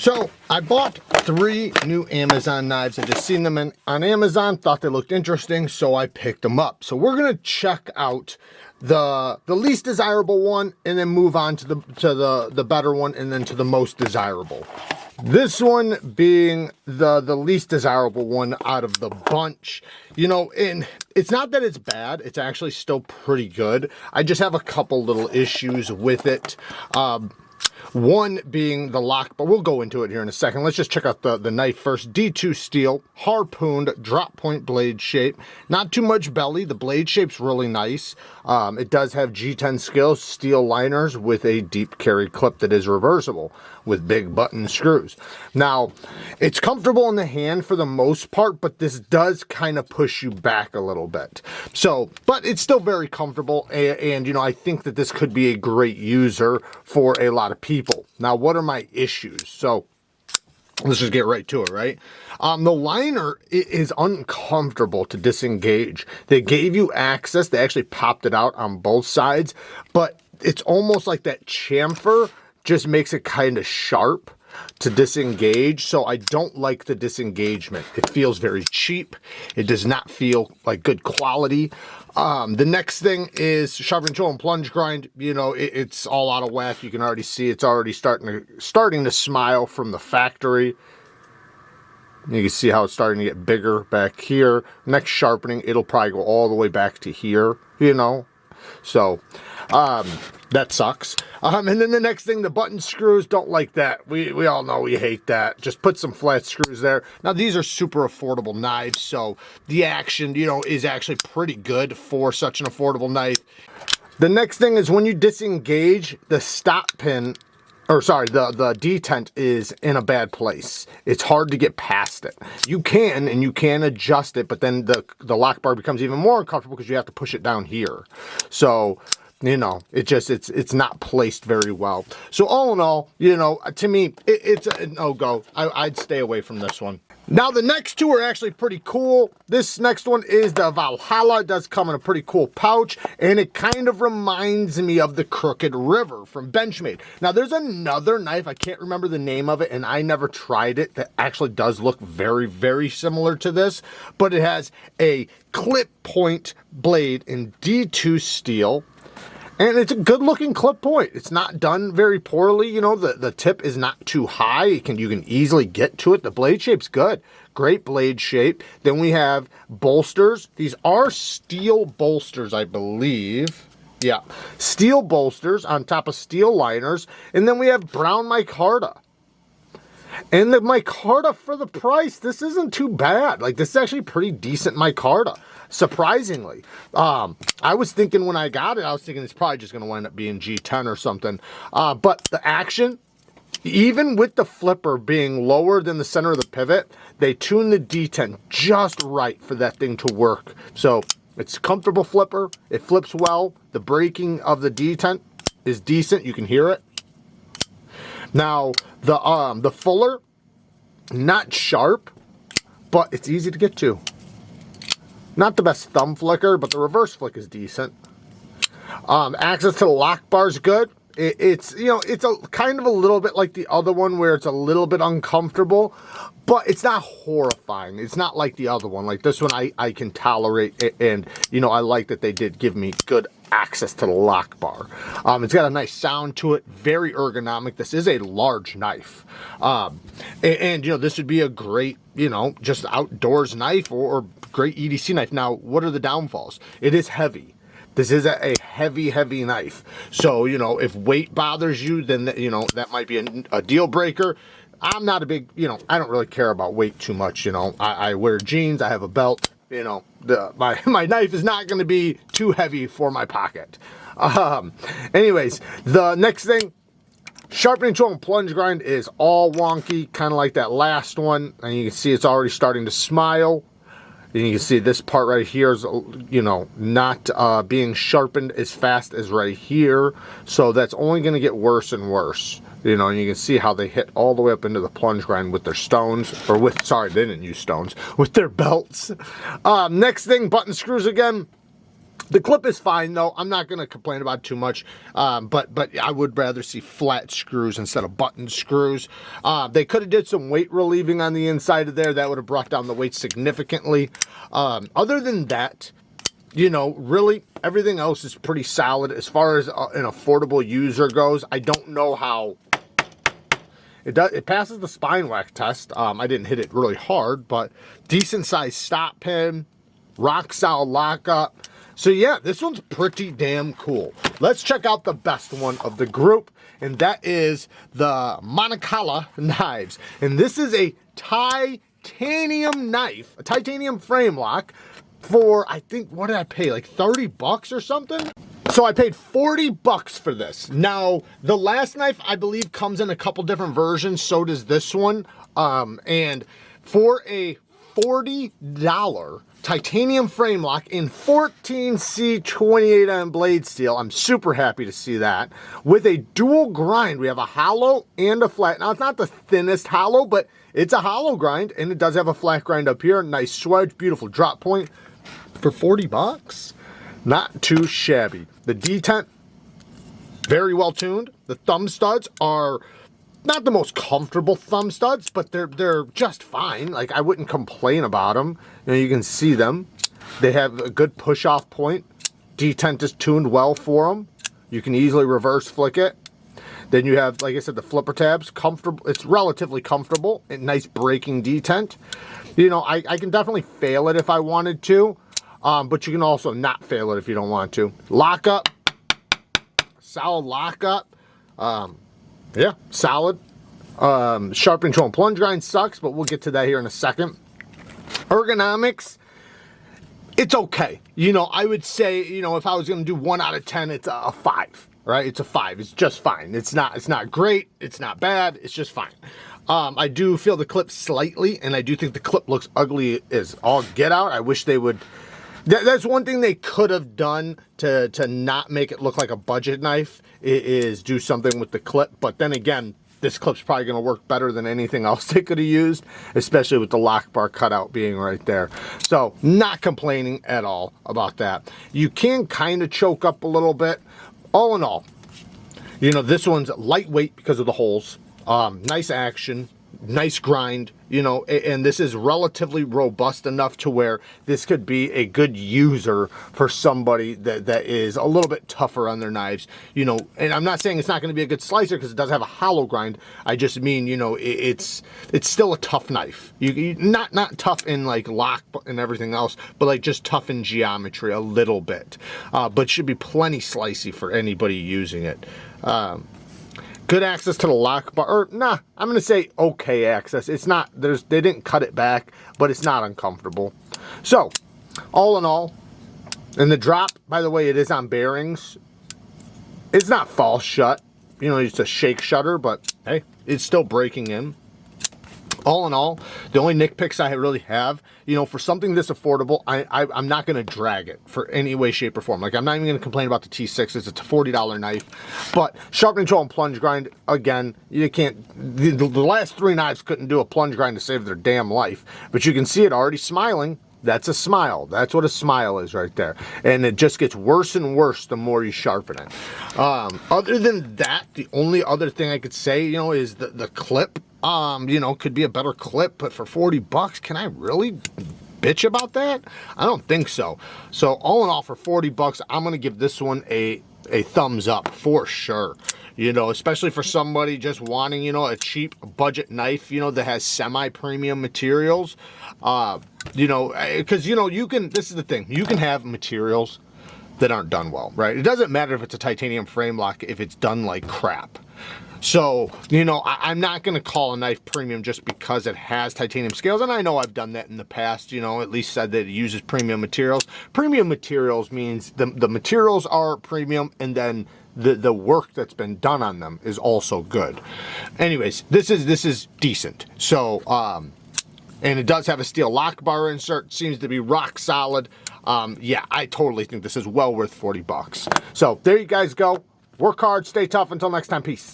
So I bought 3 new Amazon knives. I just seen them on Amazon, thought they looked interesting, so I picked them up. So we're gonna check out the least desirable one and then move on to the better one and then to the most desirable. This one being the least desirable one out of the bunch. You know, and it's not that it's bad, it's actually still pretty good. I just have a couple little issues with it. One being the lock, but we'll go into it here in a second. Let's just check out the knife first. D2 steel, harpooned, drop point blade shape. Not too much belly. The blade shape's really nice. It does have G10 scale steel liners with a deep carry clip that is reversible with big button screws. Now, it's comfortable in the hand for the most part, but this does kind of push you back a little bit. So, but it's still very comfortable, and you know, I think that this could be a great user for a lot of people. Now, what are my issues? So, let's just get right to it, right? The liner is uncomfortable to disengage. They gave you access. They actually popped it out on both sides, but it's almost like that chamfer just makes it kind of sharp to disengage, so I don't like the disengagement. It feels very cheap. It does not feel like good quality. The next thing is sharpening tool and plunge grind. You know, it's all out of whack. You can already see it's already starting to smile from the factory. You can see how it's starting to get bigger back here. Next sharpening, it'll probably go all the way back to here, you know. So, that sucks. And then the next thing, the button screws, don't like that. We all know we hate that. Just put some flat screws there. Now, these are super affordable knives, so the action, you know, is actually pretty good for such an affordable knife. The next thing is when you disengage, the stop pin, or sorry, the detent is in a bad place. It's hard to get past it. You can adjust it, but then the lock bar becomes even more uncomfortable because you have to push it down here. So, you know, it's not placed very well. So all in all, you know, to me, it's a no-go. I'd stay away from this one. Now, the next two are actually pretty cool. This next one is the Valhalla. It does come in a pretty cool pouch, and it kind of reminds me of the Crooked River from Benchmade. Now, there's another knife, I can't remember the name of it, and I never tried it, that actually does look very, very similar to this, but it has a clip point blade in D2 steel. And it's a good looking clip point. It's not done very poorly. You know, the tip is not too high. You can easily get to it. The blade shape's good. Great blade shape. Then we have bolsters. These are steel bolsters, I believe. Yeah, steel bolsters on top of steel liners. And then we have brown micarta. And the micarta for the price, this isn't too bad. Like, this is actually pretty decent micarta. Surprisingly, I was thinking when I got it, I was thinking it's probably just going to wind up being G10 or something. But the action, even with the flipper being lower than the center of the pivot, they tuned the detent just right for that thing to work. So it's a comfortable flipper. It flips well. The braking of the detent is decent. You can hear it. Now the fuller, not sharp, but it's easy to get to. Not the best thumb flicker, but the reverse flick is decent. Access to the lock bar is good. It's, you know, it's a kind of a little bit like the other one where it's a little bit uncomfortable, but it's not horrifying. It's not like the other one. Like this one, I can tolerate it, and, you know, I like that they did give me good access to the lock bar. It's got a nice sound to it, very ergonomic. This is a large knife. And you know, this would be a great, you know, just outdoors knife or great EDC knife. Now, what are the downfalls? It is heavy. This is a heavy, heavy knife. So, you know, if weight bothers you, then, you know, that might be a deal breaker. I'm not a big, you know, I don't really care about weight too much, you know. I wear jeans, I have a belt, you know. My knife is not going to be too heavy for my pocket. Anyways, the next thing, sharpening tool and plunge grind is all wonky, kind of like that last one. And you can see it's already starting to smile. And you can see this part right here is, you know, not being sharpened as fast as right here. So that's only going to get worse and worse. You know, and you can see how they hit all the way up into the plunge grind with their stones, or with, sorry, they didn't use stones, with their belts. Next thing, button screws again. The clip is fine though. I'm not going to complain about it too much, but I would rather see flat screws instead of button screws. They could have did some weight relieving on the inside of there. That would have brought down the weight significantly. Other than that, you know, really everything else is pretty solid as far as an affordable user goes. I don't know how it passes the spine whack test. I didn't hit it really hard, but decent size stop pin, rock solid lockup. So yeah, this one's pretty damn cool. Let's check out the best one of the group, and that is the MONIKALA knives. And this is a titanium knife, a titanium frame lock for, I think, what did I pay? Like 30 bucks or something? So I paid 40 bucks for this. Now, the last knife, I believe, comes in a couple different versions. So does this one. And for a $40 titanium frame lock in 14C 28M blade steel. I'm super happy to see that. With a dual grind, we have a hollow and a flat. Now, it's not the thinnest hollow, but it's a hollow grind, and it does have a flat grind up here. Nice swedge, beautiful drop point. For 40 bucks, not too shabby. The detent, very well tuned. The thumb studs are not the most comfortable thumb studs, but they're just fine. Like, I wouldn't complain about them. You know, you can see them. They have a good push-off point. Detent is tuned well for them. You can easily reverse flick it. Then you have, like I said, the flipper tabs. Comfortable. It's relatively comfortable. And nice braking detent. You know, I can definitely fail it if I wanted to. But you can also not fail it if you don't want to. Lockup. Solid lockup. Yeah, solid. Sharp control and plunge grind sucks, but we'll get to that here in a second. Ergonomics, it's okay. You know, I would say, you know, if I was going to do 1 out of 10, it's a 5, right? It's a 5. It's just fine. It's not great. It's not bad. It's just fine. I do feel the clip slightly, and I do think the clip looks ugly as all get out. I wish they would. That's one thing they could have done to not make it look like a budget knife, is do something with the clip. But then again, this clip's probably going to work better than anything else they could have used, especially with the lock bar cutout being right there. So, not complaining at all about that. You can kind of choke up a little bit. All in all, you know, this one's lightweight because of the holes. Nice action. Nice grind, you know, and this is relatively robust enough to where this could be a good user for somebody that is a little bit tougher on their knives, you know. And I'm not saying it's not going to be a good slicer because it does have a hollow grind. I just mean, you know, it's still a tough knife. You not tough in like lock and everything else, but like just tough in geometry a little bit. But should be plenty slicey for anybody using it. Good access to the lock bar, or nah, I'm gonna say okay access. It's not, they didn't cut it back, but it's not uncomfortable. So, all in all, and the drop, by the way, it is on bearings. It's not false shut, you know, it's a shake shutter, but hey, it's still breaking in. All in all, the only nitpicks I really have, you know, for something this affordable, I'm not going to drag it for any way, shape, or form. Like, I'm not even going to complain about the T6s. It's a $40 knife. But sharp control and plunge grind, again, you can't, the last 3 knives couldn't do a plunge grind to save their damn life. But you can see it already smiling. That's a smile. That's what a smile is right there. And it just gets worse and worse the more you sharpen it. Other than that, the only other thing I could say, you know, is the clip. You know, could be a better clip, but for 40 bucks, can I really bitch about that? I don't think so. So all in all, for 40 bucks, I'm going to give this one a thumbs up for sure. You know, especially for somebody just wanting, you know, a cheap budget knife, you know, that has semi-premium materials. You know, because, you know, you can, this is the thing, you can have materials that aren't done well, right? It doesn't matter if it's a titanium frame lock if it's done like crap. So, you know, I'm not going to call a knife premium just because it has titanium scales. And I know I've done that in the past, you know, at least said that it uses premium materials. Premium materials means the materials are premium, and then the work that's been done on them is also good. Anyways, this is decent. So, and it does have a steel lock bar insert. Seems to be rock solid. Yeah, I totally think this is well worth 40 bucks. So there you guys go. Work hard, stay tough. Until next time, peace.